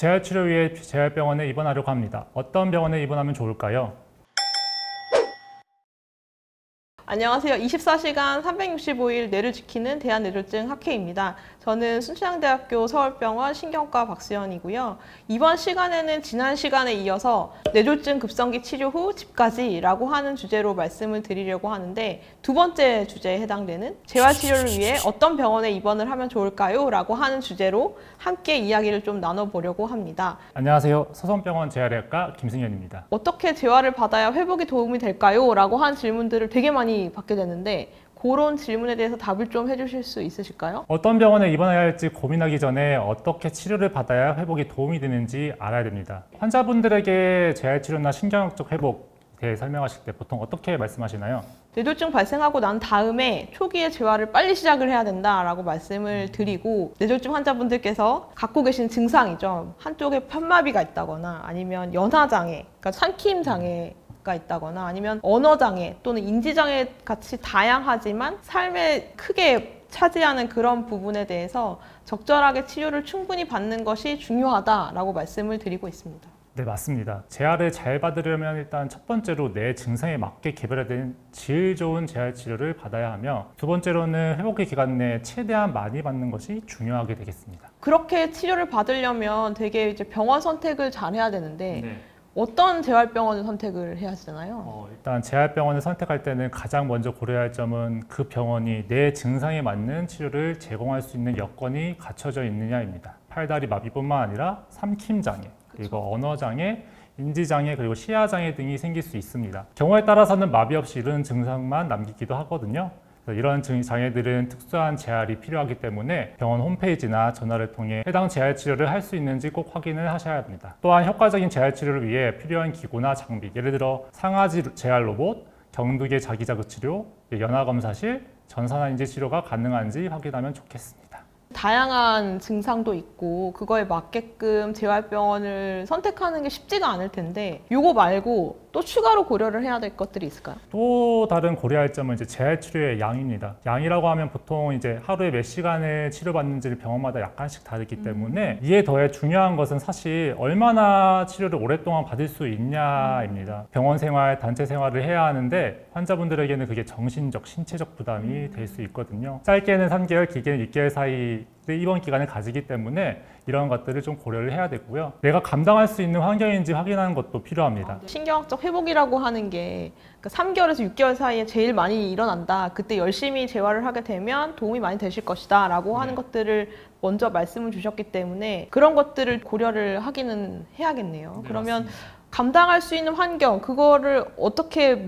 재활 치료 위해 재활병원에 입원하려고 합니다. 어떤 병원에 입원하면 좋을까요? 안녕하세요. 24시간 365일 뇌를 지키는 대한뇌졸중 학회입니다. 저는 순천향대학교 서울병원 신경과 박수연이고요. 이번 시간에는 지난 시간에 이어서 뇌졸중 급성기 치료 후 집까지라고 하는 주제로 말씀을 드리려고 하는데, 두 번째 주제에 해당되는 재활치료를 위해 어떤 병원에 입원을 하면 좋을까요? 라고 하는 주제로 함께 이야기를 좀 나눠보려고 합니다. 안녕하세요. 서성병원 재활의학과 김승현입니다. 어떻게 재활을 받아야 회복이 도움이 될까요? 라고 하는 질문들을 되게 많이 받게 되는데, 그런 질문에 대해서 답을 좀 해주실 수 있으실까요? 어떤 병원에 입원해야 할지 고민하기 전에 어떻게 치료를 받아야 회복이 도움이 되는지 알아야 됩니다. 환자분들에게 재활치료나 신경학적 회복에 대해 설명하실 때 보통 어떻게 말씀하시나요? 뇌졸중 발생하고 난 다음에 초기에 재활을 빨리 시작을 해야 된다라고 말씀을 드리고, 뇌졸중 환자분들께서 갖고 계신 증상이죠. 한쪽에 편마비가 있다거나 아니면 연화장애, 그러니까 삼킴장애 가 있다거나 아니면 언어장애 또는 인지장애 같이 다양하지만 삶에 크게 차지하는 그런 부분에 대해서 적절하게 치료를 충분히 받는 것이 중요하다라고 말씀을 드리고 있습니다. 네, 맞습니다. 재활을 잘 받으려면 일단 첫 번째로 내 증상에 맞게 개발된 질 좋은 재활 치료를 받아야 하며, 두 번째로는 회복의 기간 내에 최대한 많이 받는 것이 중요하게 되겠습니다. 그렇게 치료를 받으려면 되게 이제 병원 선택을 잘 해야 되는데, 어떤 재활병원을 선택을 해야 하잖아요? 일단 재활병원을 선택할 때는 가장 먼저 고려해야 할 점은 그 병원이 내 증상에 맞는 치료를 제공할 수 있는 여건이 갖춰져 있느냐입니다. 팔다리 마비뿐만 아니라 삼킴장애, 그리고 언어장애, 인지장애, 그리고 시야장애 등이 생길 수 있습니다. 경우에 따라서는 마비 없이 이런 증상만 남기기도 하거든요. 이런 장애들은 특수한 재활이 필요하기 때문에 병원 홈페이지나 전화를 통해 해당 재활 치료를 할 수 있는지 꼭 확인을 하셔야 합니다. 또한 효과적인 재활 치료를 위해 필요한 기구나 장비, 예를 들어 상하지 재활 로봇, 경두계 자기자극 치료, 연화검사실, 전산화인지 치료가 가능한지 확인하면 좋겠습니다. 다양한 증상도 있고 그거에 맞게끔 재활병원을 선택하는 게 쉽지가 않을 텐데, 이거 말고 또 추가로 고려를 해야 될 것들이 있을까요? 또 다른 고려할 점은 이제 재활 치료의 양입니다. 양이라고 하면 보통 이제 하루에 몇 시간을 치료받는지를 병원마다 약간씩 다르기 때문에, 이에 더해 중요한 것은 사실 얼마나 치료를 오랫동안 받을 수 있냐입니다. 병원 생활, 단체 생활을 해야 하는데 환자분들에게는 그게 정신적, 신체적 부담이 될 수 있거든요. 짧게는 3개월, 길게는 6개월 사이 입원 기간을 가지기 때문에 이런 것들을 좀 고려를 해야 되고요. 내가 감당할 수 있는 환경인지 확인하는 것도 필요합니다. 신경학적 회복이라고 하는 게 3개월에서 6개월 사이에 제일 많이 일어난다. 그때 열심히 재활을 하게 되면 도움이 많이 되실 것이다 라고 하는 것들을 먼저 말씀을 주셨기 때문에 그런 것들을 고려를 하기는 해야겠네요. 네, 그러면 맞습니다. 감당할 수 있는 환경, 그거를 어떻게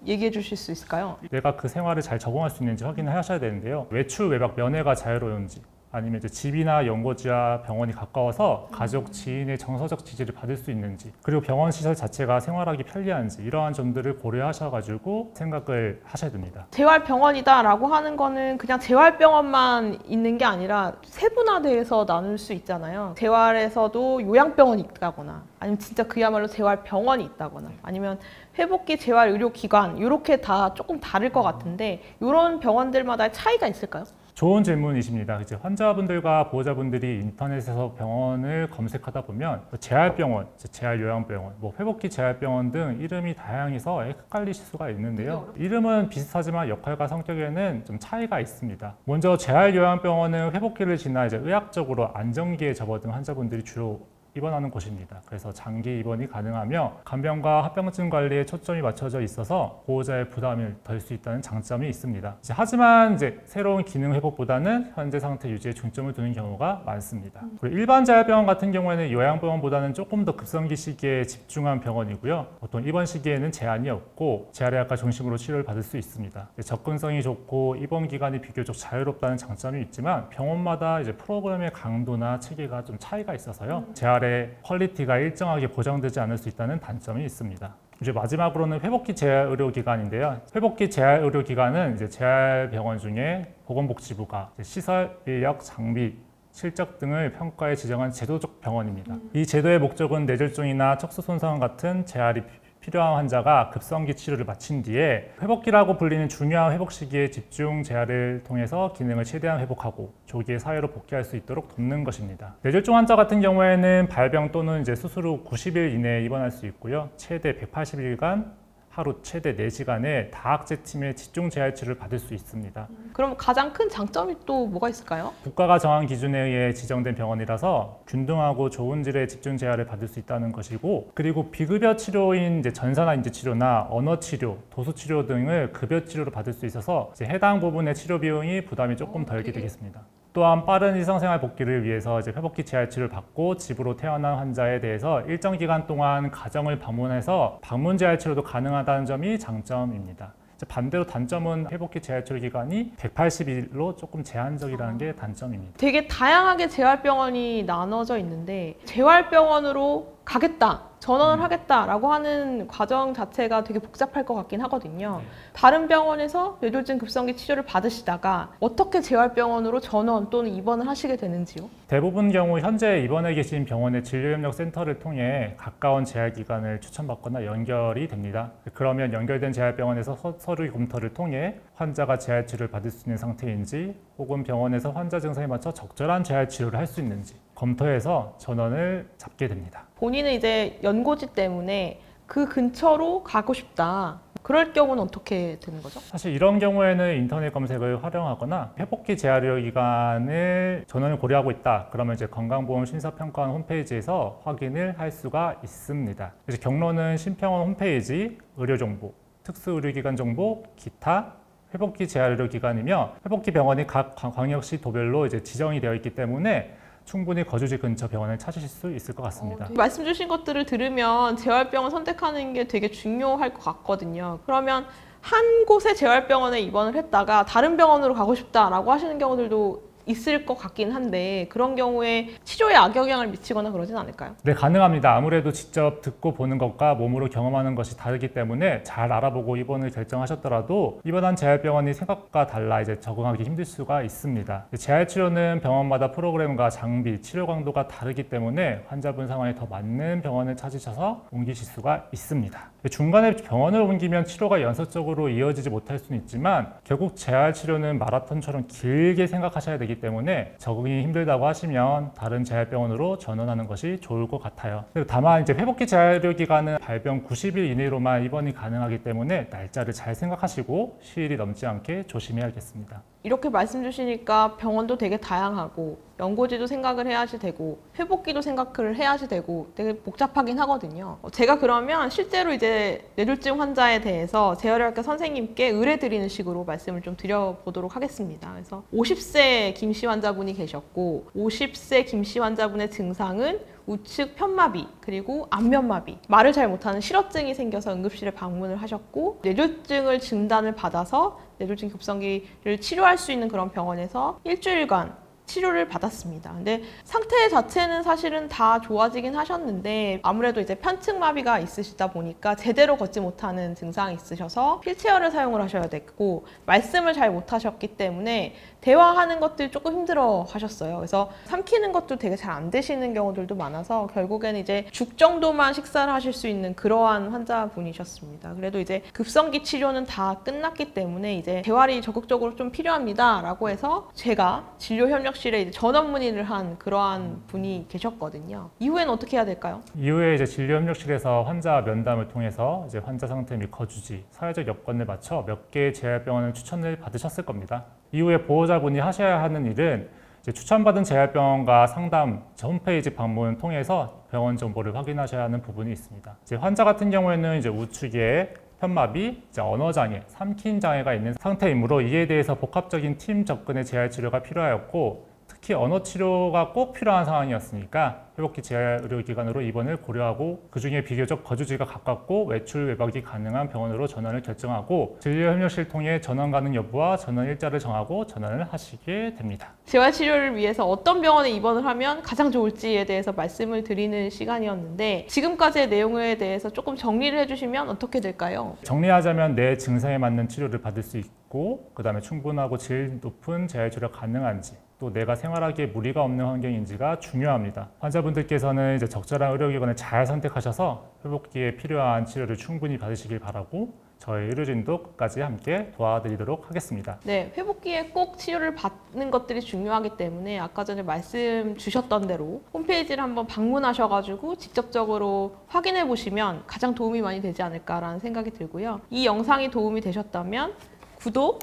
얘기해 주실 수 있을까요? 내가 그 생활을 잘 적응할 수 있는지 확인을 하셔야 되는데요. 외출, 외박, 면회가 자유로운지, 아니면 이제 집이나 연고지와 병원이 가까워서 가족, 지인의 정서적 지지를 받을 수 있는지, 그리고 병원 시설 자체가 생활하기 편리한지, 이러한 점들을 고려하셔가지고 생각을 하셔야 됩니다. 재활병원이다라고 하는 거는 그냥 재활병원만 있는 게 아니라 세분화돼서 나눌 수 있잖아요. 재활에서도 요양병원이 있다거나 아니면 진짜 그야말로 재활병원이 있다거나 아니면 회복기 재활의료기관, 이렇게 다 조금 다를 것 같은데, 이런 병원들마다 차이가 있을까요? 좋은 질문이십니다. 이제 환자분들과 보호자분들이 인터넷에서 병원을 검색하다 보면 재활병원, 재활요양병원, 회복기 재활병원 등 이름이 다양해서 헷갈리실 수가 있는데요. 이름은 비슷하지만 역할과 성격에는 좀 차이가 있습니다. 먼저 재활요양병원은 회복기를 지나 이제 의학적으로 안정기에 접어든 환자분들이 주로 입원하는 곳입니다. 그래서 장기 입원이 가능하며 간병과 합병증 관리에 초점이 맞춰져 있어서 보호자의 부담을 덜 수 있다는 장점이 있습니다. 하지만 새로운 기능 회복보다는 현재 상태 유지에 중점을 두는 경우가 많습니다. 그리고 일반 재활병원 같은 경우에는 요양병원보다는 조금 더 급성기 시기에 집중한 병원이고요. 보통 입원 시기에는 제한이 없고 재활의학과 중심으로 치료를 받을 수 있습니다. 접근성이 좋고 입원 기간이 비교적 자유롭다는 장점이 있지만 병원마다 프로그램의 강도나 체계가 좀 차이가 있어서요. 재활의 퀄리티가 일정하게 보장되지 않을 수 있다는 단점이 있습니다. 이제 마지막으로는 회복기 재활의료기관인데요. 회복기 재활의료기관은 재활병원 중에 보건복지부가 시설, 인력, 장비, 실적 등을 평가해 지정한 제도적 병원입니다. 이 제도의 목적은 뇌졸중이나 척수 손상 같은 재활이 필요한 환자가 급성기 치료를 마친 뒤에 회복기라고 불리는 중요한 회복 시기에 집중 재활을 통해서 기능을 최대한 회복하고 조기에 사회로 복귀할 수 있도록 돕는 것입니다. 뇌졸중 환자 같은 경우에는 발병 또는 이제 수술 후 90일 이내에 입원할 수 있고요. 최대 180일간 하루 최대 4시간의 다학제 팀의 집중 재활 치료를 받을 수 있습니다. 그럼 가장 큰 장점이 또 뭐가 있을까요? 국가가 정한 기준에 의해 지정된 병원이라서 균등하고 좋은 질의 집중 재활을 받을 수 있다는 것이고, 그리고 비급여 치료인 이제 전산화 인지 치료나 언어 치료, 도수 치료 등을 급여 치료로 받을 수 있어서 이제 해당 부분의 치료 비용이 부담이 조금 덜게 되겠습니다. 또한 빠른 일상생활 복귀를 위해서 이제 회복기 재활 치료를 받고 집으로 퇴원한 환자에 대해서 일정 기간 동안 가정을 방문해서 방문 재활 치료도 가능하다는 점이 장점입니다. 반대로 단점은 회복기 재활 치료 기간이 180일로 조금 제한적이라는 게 단점입니다. 되게 다양하게 재활병원이 나눠져 있는데 재활병원으로 가겠다, 전원을 하겠다라고 하는 과정 자체가 되게 복잡할 것 같긴 하거든요. 다른 병원에서 뇌졸중 급성기 치료를 받으시다가 어떻게 재활병원으로 전원 또는 입원을 하시게 되는지요? 대부분 경우 현재 입원해 계신 병원의 진료협력센터를 통해 가까운 재활기관을 추천받거나 연결이 됩니다. 그러면 연결된 재활병원에서 서류 검토를 통해 환자가 재활치료를 받을 수 있는 상태인지 혹은 병원에서 환자 증상에 맞춰 적절한 재활치료를 할 수 있는지 검토해서 전원을 잡게 됩니다. 본인은 이제 연고지 때문에 그 근처로 가고 싶다. 그럴 경우는 어떻게 되는 거죠? 사실 이런 경우에는 인터넷 검색을 활용하거나 회복기 재활의료기관을 전원을 고려하고 있다. 그러면 이제 건강보험심사평가원 홈페이지에서 확인을 할 수가 있습니다. 이제 경로는 심평원 홈페이지, 의료정보, 특수의료기관 정보, 기타, 회복기 재활의료기관이며 회복기 병원이 각 광역시 도별로 이제 지정이 되어 있기 때문에 충분히 거주지 근처 병원을 찾으실 수 있을 것 같습니다. 말씀 주신 것들을 들으면 재활병원 선택하는 게 되게 중요할 것 같거든요. 그러면 한 곳의 재활병원에 입원을 했다가 다른 병원으로 가고 싶다라고 하시는 경우들도 있을 것 같긴 한데 그런 경우에 치료에 악영향을 미치거나 그러진 않을까요? 네, 가능합니다. 아무래도 직접 듣고 보는 것과 몸으로 경험하는 것이 다르기 때문에 잘 알아보고 입원을 결정하셨더라도 입원한 재활병원이 생각과 달라 이제 적응하기 힘들 수가 있습니다. 재활치료는 병원마다 프로그램과 장비, 치료 강도가 다르기 때문에 환자분 상황에 더 맞는 병원을 찾으셔서 옮기실 수가 있습니다. 중간에 병원을 옮기면 치료가 연속적으로 이어지지 못할 수는 있지만 결국 재활치료는 마라톤처럼 길게 생각하셔야 되기 때문에 적응이 힘들다고 하시면 다른 재활병원으로 전원하는 것이 좋을 것 같아요. 다만 이제 회복기 재활의료기간은 발병 90일 이내로만 입원이 가능하기 때문에 날짜를 잘 생각하시고 휴일이 넘지 않게 조심해야겠습니다. 이렇게 말씀 주시니까 병원도 되게 다양하고 연고지도 생각을 해야지 되고 회복기도 생각을 해야지 되고 되게 복잡하긴 하거든요. 제가 그러면 실제로 이제 뇌졸중 환자에 대해서 재활의학과 선생님께 의뢰드리는 식으로 말씀을 좀 드려보도록 하겠습니다. 그래서 50세 김씨 환자분이 계셨고 50세 김씨 환자분의 증상은 우측 편마비 그리고 안면마비, 말을 잘 못하는 실어증이 생겨서 응급실에 방문을 하셨고 뇌졸중을 진단을 받아서 뇌졸중 급성기를 치료할 수 있는 그런 병원에서 일주일간 치료를 받았습니다. 근데 상태 자체는 사실은 다 좋아지긴 하셨는데 아무래도 이제 편측마비가 있으시다 보니까 제대로 걷지 못하는 증상이 있으셔서 휠체어를 사용을 하셔야 됐고 말씀을 잘 못하셨기 때문에 대화하는 것들 조금 힘들어 하셨어요. 그래서 삼키는 것도 되게 잘 안 되시는 경우들도 많아서 결국에는 이제 죽 정도만 식사를 하실 수 있는 그러한 환자분이셨습니다. 그래도 이제 급성기 치료는 다 끝났기 때문에 이제 재활이 적극적으로 좀 필요합니다 라고 해서 제가 진료협력실에 이제 전원 문의를 한 그러한 분이 계셨거든요. 이후에는 어떻게 해야 될까요? 이후에 이제 진료협력실에서 환자 면담을 통해서 이제 환자 상태 및 거주지, 사회적 여건을 맞춰 몇 개의 재활병원을 추천을 받으셨을 겁니다. 이후에 보호자분이 하셔야 하는 일은 이제 추천받은 재활병원과 상담, 홈페이지 방문을 통해서 병원 정보를 확인하셔야 하는 부분이 있습니다. 이제 환자 같은 경우에는 이제 우측에 편마비, 언어장애, 삼킴 장애가 있는 상태이므로 이에 대해서 복합적인 팀 접근의 재활치료가 필요하였고 특히 언어 치료가 꼭 필요한 상황이었으니까 회복기 재활의료기관으로 입원을 고려하고 그중에 비교적 거주지가 가깝고 외출 외박이 가능한 병원으로 전원을 결정하고 진료협력실 통해 전원 가능 여부와 전원 일자를 정하고 전원을 하시게 됩니다. 재활치료를 위해서 어떤 병원에 입원을 하면 가장 좋을지에 대해서 말씀을 드리는 시간이었는데 지금까지의 내용에 대해서 조금 정리를 해주시면 어떻게 될까요? 정리하자면 내 증상에 맞는 치료를 받을 수 있고 그 다음에 충분하고 질 높은 재활치료가 가능한지 또 내가 생활하기에 무리가 없는 환경인지가 중요합니다. 환자분들께서는 이제 적절한 의료기관을 잘 선택하셔서 회복기에 필요한 치료를 충분히 받으시길 바라고 저희 의료진도 끝까지 함께 도와드리도록 하겠습니다. 네, 회복기에 꼭 치료를 받는 것들이 중요하기 때문에 아까 전에 말씀 주셨던 대로 홈페이지를 한번 방문하셔가지고 직접적으로 확인해 보시면 가장 도움이 많이 되지 않을까라는 생각이 들고요. 이 영상이 도움이 되셨다면 구독,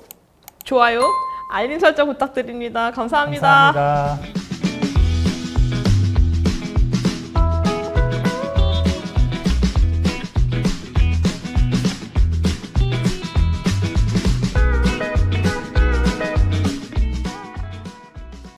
좋아요, 알림 설정 부탁드립니다. 감사합니다. 감사합니다.